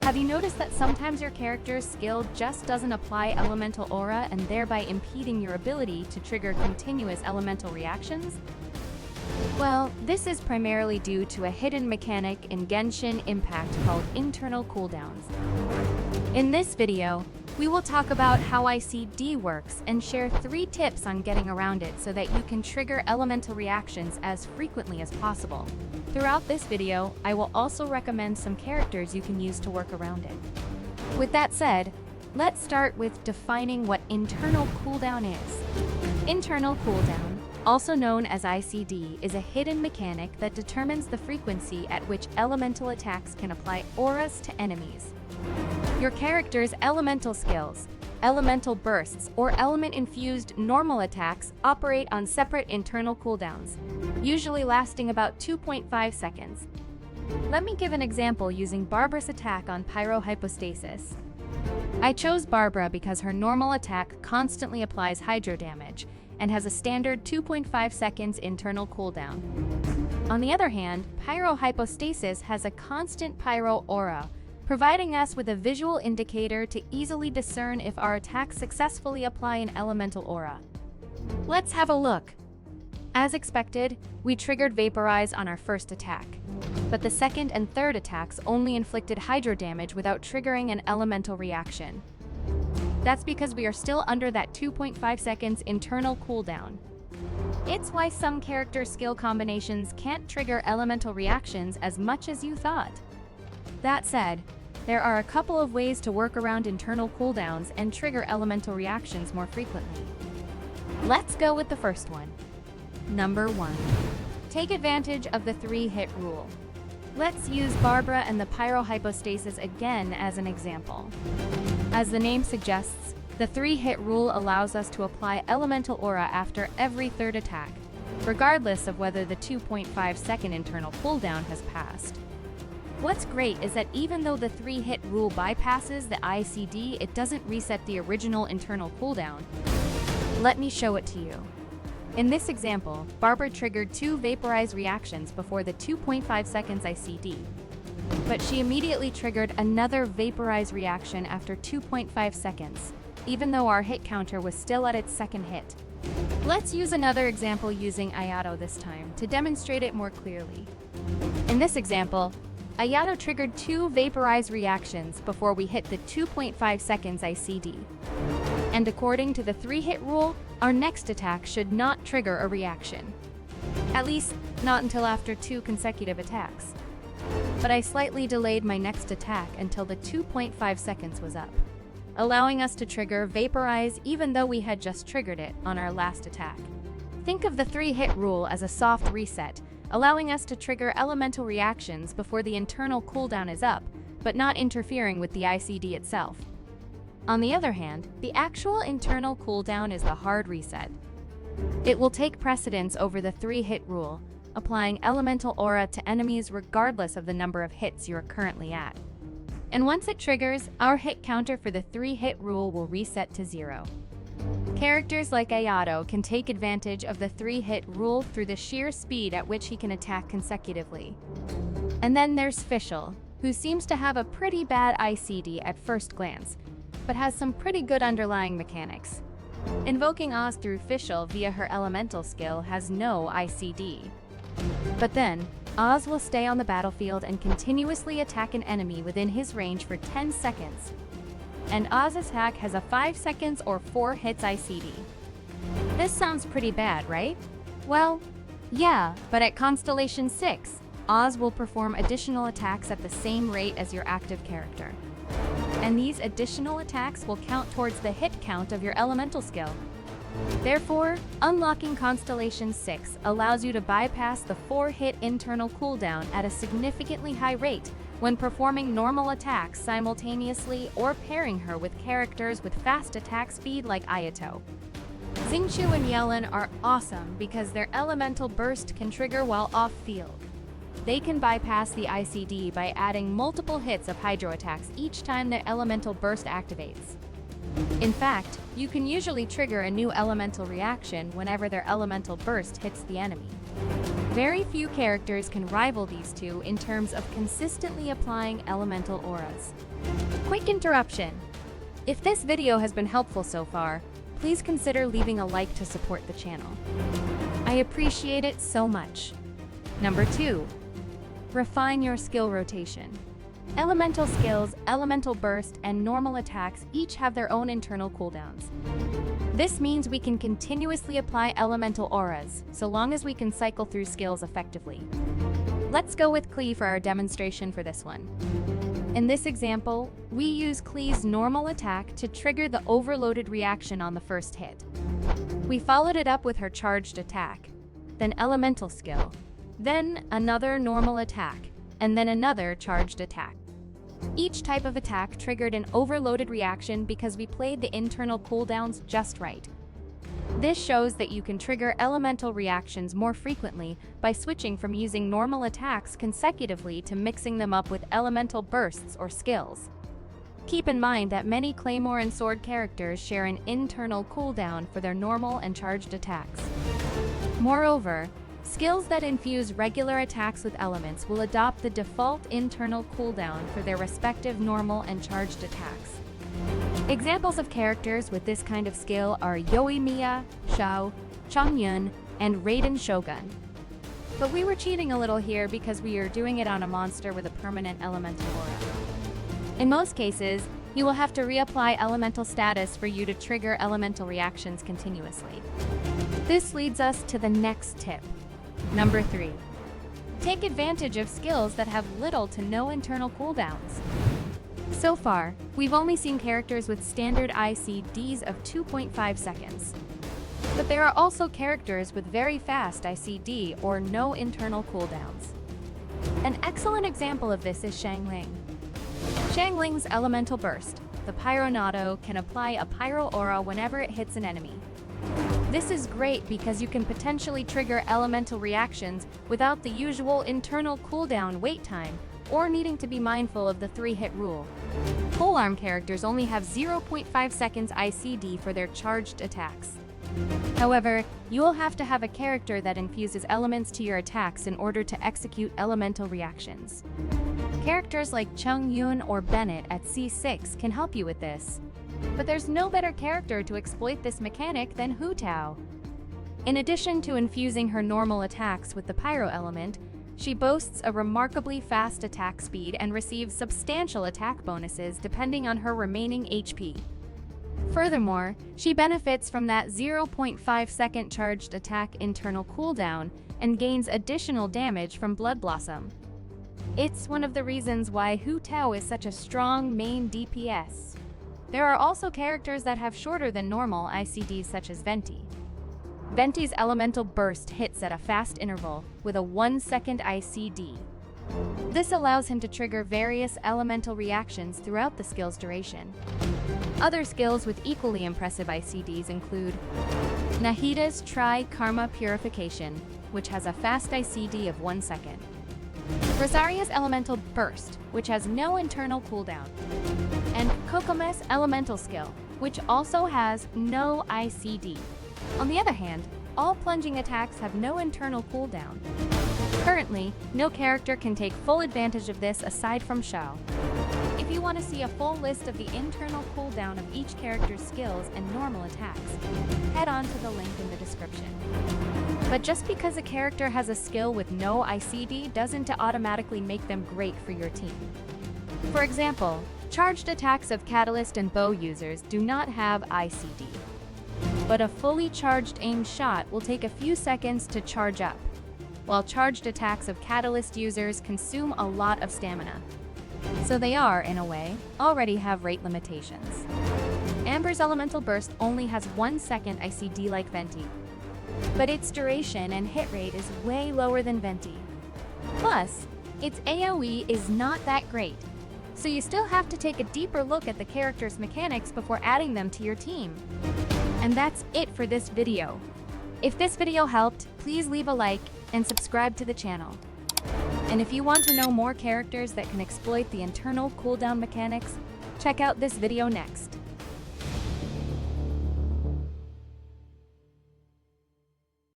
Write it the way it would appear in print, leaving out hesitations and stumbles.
Have you noticed that sometimes your character's skill just doesn't apply elemental aura and thereby impeding your ability to trigger continuous elemental reactions? Well, this is primarily due to a hidden mechanic in Genshin Impact called Internal Cooldowns. In this video, we will talk about how ICD works and share 3 tips on getting around it so that you can trigger elemental reactions as frequently as possible. Throughout this video, I will also recommend some characters you can use to work around it. With that said, let's start with defining what internal cooldown is. Internal cooldown, also known as ICD, is a hidden mechanic that determines the frequency at which elemental attacks can apply auras to enemies. Your character's elemental skills, elemental bursts, or element-infused normal attacks operate on separate internal cooldowns, usually lasting about 2.5 seconds. Let me give an example using Barbara's attack on pyrohypostasis. I chose Barbara because her normal attack constantly applies hydro damage and has a standard 2.5 seconds internal cooldown. On the other hand, pyrohypostasis has a constant pyro aura, providing us with a visual indicator to easily discern if our attacks successfully apply an elemental aura. Let's have a look. As expected, we triggered Vaporize on our first attack, but the second and third attacks only inflicted hydro damage without triggering an elemental reaction. That's because we are still under that 2.5 seconds internal cooldown. It's why some character skill combinations can't trigger elemental reactions as much as you thought. That said, there are a couple of ways to work around internal cooldowns and trigger elemental reactions more frequently. Let's go with the first one. Number 1. Take advantage of the 3-hit rule. Let's use Barbara and the pyrohypostasis again as an example. As the name suggests, the 3-hit rule allows us to apply elemental aura after every third attack, regardless of whether the 2.5 second internal cooldown has passed. What's great is that even though the 3-hit rule bypasses the ICD, it doesn't reset the original internal cooldown. Let me show it to you. In this example, Barbara triggered 2 Vaporize reactions before the 2.5 seconds ICD, but she immediately triggered another Vaporize reaction after 2.5 seconds, even though our hit counter was still at its second hit. Let's use another example using Ayato this time to demonstrate it more clearly. In this example, Ayato triggered 2 Vaporize reactions before we hit the 2.5 seconds ICD. And according to the 3-hit rule, our next attack should not trigger a reaction. At least, not until after 2 consecutive attacks. But I slightly delayed my next attack until the 2.5 seconds was up, allowing us to trigger Vaporize even though we had just triggered it on our last attack. Think of the 3-hit rule as a soft reset, allowing us to trigger elemental reactions before the internal cooldown is up, but not interfering with the ICD itself. On the other hand, the actual internal cooldown is the hard reset. It will take precedence over the 3-hit rule, applying elemental aura to enemies regardless of the number of hits you are currently at. And once it triggers, our hit counter for the 3-hit rule will reset to 0. Characters like Ayato can take advantage of the 3-hit rule through the sheer speed at which he can attack consecutively. And then there's Fischl, who seems to have a pretty bad ICD at first glance, but has some pretty good underlying mechanics. Invoking Oz through Fischl via her elemental skill has no ICD. But then, Oz will stay on the battlefield and continuously attack an enemy within his range for 10 seconds. And Oz's attack has a 5 seconds or 4 hits ICD. This sounds pretty bad, right? Well, yeah, but at Constellation 6, Oz will perform additional attacks at the same rate as your active character. And these additional attacks will count towards the hit count of your elemental skill. Therefore, unlocking Constellation 6 allows you to bypass the 4-hit internal cooldown at a significantly high rate when performing normal attacks simultaneously or pairing her with characters with fast attack speed like Ayato. Xingqiu and Yellen are awesome because their elemental burst can trigger while off-field. They can bypass the ICD by adding multiple hits of hydro attacks each time their elemental burst activates. In fact, you can usually trigger a new elemental reaction whenever their elemental burst hits the enemy. Very few characters can rival these two in terms of consistently applying elemental auras. Quick interruption. If this video has been helpful so far, please consider leaving a like to support the channel. I appreciate it so much. Number 2. Refine your skill rotation. Elemental skills, elemental burst, and normal attacks each have their own internal cooldowns. This means we can continuously apply elemental auras, so long as we can cycle through skills effectively. Let's go with Klee for our demonstration for this one. In this example, we use Klee's normal attack to trigger the overloaded reaction on the first hit. We followed it up with her charged attack, then elemental skill, then another normal attack, and then another charged attack. Each type of attack triggered an overloaded reaction because we played the internal cooldowns just right. This shows that you can trigger elemental reactions more frequently by switching from using normal attacks consecutively to mixing them up with elemental bursts or skills. Keep in mind that many Claymore and Sword characters share an internal cooldown for their normal and charged attacks. Moreover, skills that infuse regular attacks with elements will adopt the default internal cooldown for their respective normal and charged attacks. Examples of characters with this kind of skill are Yoimiya, Xiao, Chongyun, and Raiden Shogun. But we were cheating a little here because we are doing it on a monster with a permanent elemental aura. In most cases, you will have to reapply elemental status for you to trigger elemental reactions continuously. This leads us to the next tip. Number 3. Take advantage of skills that have little to no internal cooldowns. So far, we've only seen characters with standard ICDs of 2.5 seconds. But there are also characters with very fast ICD or no internal cooldowns. An excellent example of this is Xiangling. Xiangling's elemental burst, the Pyronado, can apply a pyro aura whenever it hits an enemy. This is great because you can potentially trigger elemental reactions without the usual internal cooldown wait time or needing to be mindful of the 3-hit rule. Polearm characters only have 0.5 seconds ICD for their charged attacks. However, you will have to have a character that infuses elements to your attacks in order to execute elemental reactions. Characters like Chongyun or Bennett at C6 can help you with this. But there's no better character to exploit this mechanic than Hu Tao. In addition to infusing her normal attacks with the pyro element, she boasts a remarkably fast attack speed and receives substantial attack bonuses depending on her remaining HP. Furthermore, she benefits from that 0.5 second charged attack internal cooldown and gains additional damage from Blood Blossom. It's one of the reasons why Hu Tao is such a strong main DPS. There are also characters that have shorter than normal ICDs such as Venti. Venti's elemental burst hits at a fast interval with a 1-second ICD. This allows him to trigger various elemental reactions throughout the skill's duration. Other skills with equally impressive ICDs include Nahida's Tri-Karma Purification, which has a fast ICD of 1 second. Rosaria's elemental burst, which has no internal cooldown. And Kokome's elemental skill, which also has no ICD. On the other hand, all plunging attacks have no internal cooldown. Currently, no character can take full advantage of this aside from Xiao. If you want to see a full list of the internal cooldown of each character's skills and normal attacks, head on to the link in the description. But just because a character has a skill with no ICD doesn't automatically make them great for your team. For example, charged attacks of Catalyst and Bow users do not have ICD. But a fully charged aimed shot will take a few seconds to charge up, while charged attacks of Catalyst users consume a lot of stamina. So they are, in a way, already have rate limitations. Amber's elemental burst only has 1 second ICD like Venti, but its duration and hit rate is way lower than Venti. Plus, its AoE is not that great, so you still have to take a deeper look at the character's mechanics before adding them to your team. And that's it for this video. If this video helped, please leave a like and subscribe to the channel. And if you want to know more characters that can exploit the internal cooldown mechanics, check out this video next.